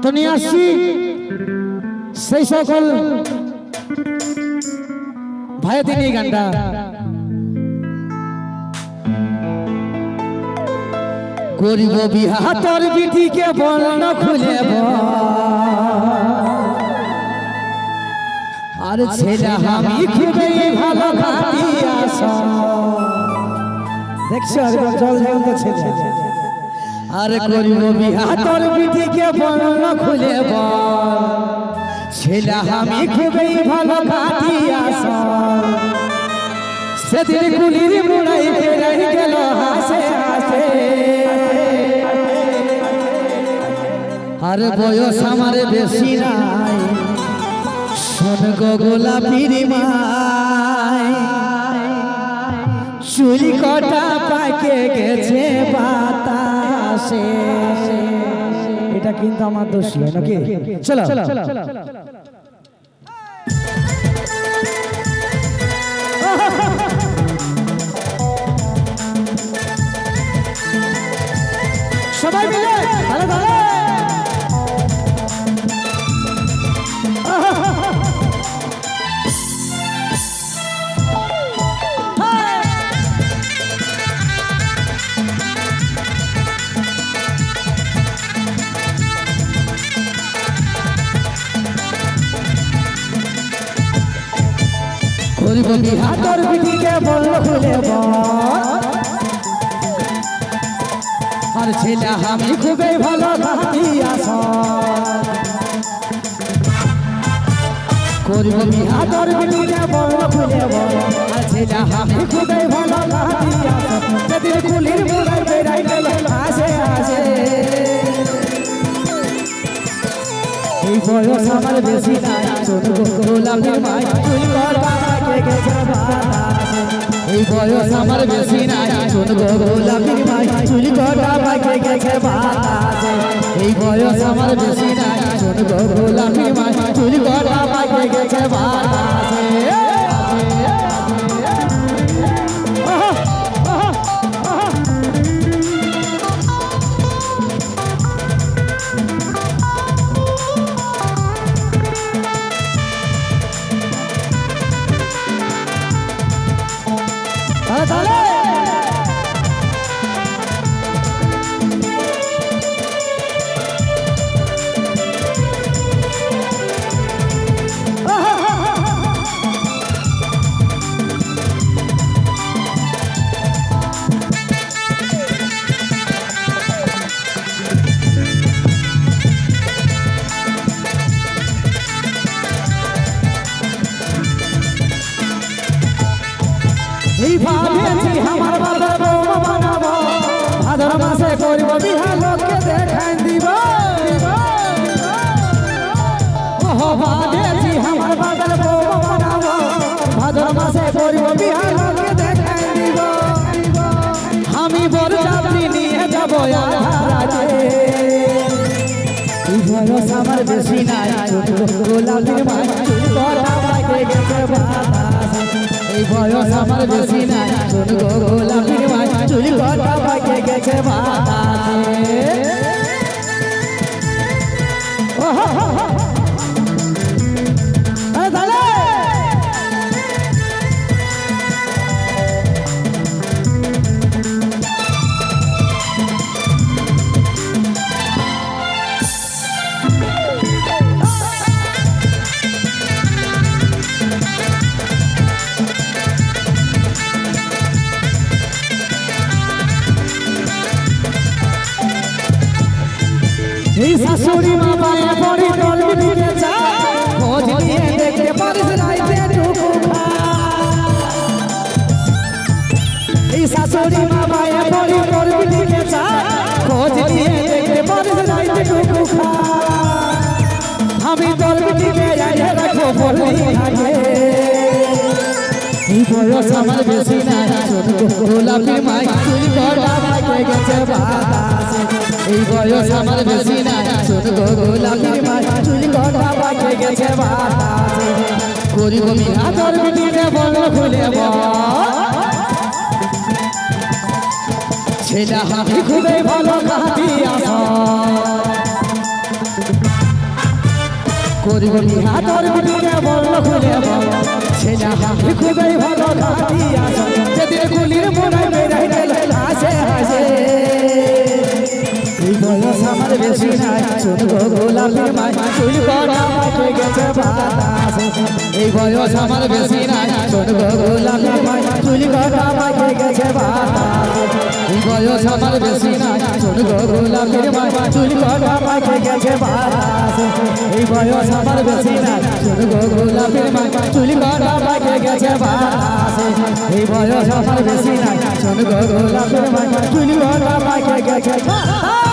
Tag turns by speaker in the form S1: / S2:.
S1: তো নিয়ে আসছি সেই সকল ভাইদের এই গানটা। করিব বিহা তোর বিটিকে বর্ণ খুলে আর ছেলে আমি খুবই ভালো খাটিয়াছ। দেখছো জল জল ছেলে আর করিব বিহা তোর বিটিকে বর্ণ খুলে ছেলে আমি খুবই ভালো খাটিয়াছ। সেদিন কুলির মুড়াই ফেরাই গেল হাসে হাসে আর বয়স আমার বেশি নাই। শোন গো গোলাপির মাই চুলি কটা পাকে গেছে বাতাসে। এটা কিন্তু আমার দোষ নয় নাকি? চলো সবাই মিলে ভালো ভালো করিব বিহা তোর বিটিকে বল খুলে আর ছেলে আমি খুবই ভালো খাটিয়াছ। করিব বিহা তোর বিটিকে বল খুলে আর ছেলে আমি খুবই ভালো খাটিয়াছ। সেদিন কুলির মুড়াই বেড়াই গেল হাসে হাসে এই বয়স আমার বেশি নাই। ছোট গোলাপের মাই চুল কটা পাকে গেছে বাতাসে। এই বয়স আমার বেশি নাই। ছোট গোলাপের মাই চুল কটা পাকে গেছে বাতাসে। এই বয়স আমার বেশি নাই। ছোট গোলাপের মাই চুল কটা পাকে গেছে বাতাসে। এই ভাবেছি আমার বাবার বৌমা বানাবো ভাদর মাসে করব বিহা লোককে দেখাই দিব। ওহো ভাবেছি আমার বাবার বৌমা বানাবো ভাদর মাসে করব বিহা লোককে দেখাই দিব। আমি বড় চাকরি নিয়ে যাব আধারাতে। এই বয়স আমার বেশি নাই। ছোট গোলাপের মাই চুল কটা পাকে গেছে বাতাসে। এই বয়স আমার বেশি নাই। ছোট গোলাপের মাই চুল কটা পাকে গেছে বাতাসে। এই শাশুড়ি মা পায়ে পড়ি তোর বিটিকে চায় খোঁজ নিয়ে দেখতে পারিস রাইতে টুকু খা। এই শাশুড়ি মা পায়ে পড়ি তোর বিটিকে চায় খোঁজ নিয়ে দেখতে পারিস রাইতে টুকু খা। আমি তোর বিটিকে আইলে রাখো বলি থাকে। এই বয়স আমার বেশি নাই। ছোট গোলাপের মাই চুল কটা পাকে গেছে বাতাসে। এই বয়স আমার বেশি নাই। ছোট গোলাপের মাই চুল কটা পাকে গেছে বাতাসে। করিব বিহা তোর বিটিকে বল খুলে ছেলে আমি খুবই ভালো খাটিয়াছ। করবো বিহা তোর বিটিকে বললো খুলে বল ছেলে হাতে খুবই ভালো খাতি আসো যেদিন গুলির মনে বেড়াই গেল হাসে হাসে এই বয়স আমার বেশি নাই শুনবো গোলাপের মাই চুল করা মাকে গেছে বাতাস এই বয়স আমার বেশি নাই শুনবো গোলাপের মাই চুল করা মাকে গেছে বাতাস এই বয়স আমার বেশি নাই শুনবো গোলাপের মাই চুল করা মাকে গেছে বাতাস এই বয়স আমার বেশি নাই শুনবো গোলাপের মাই চুল করা মাকে গেছে বাতাস এই বয়স আমার বেশি নাই শুনবো গোলাপের মাই চুল করা মাকে গেছে বাতাস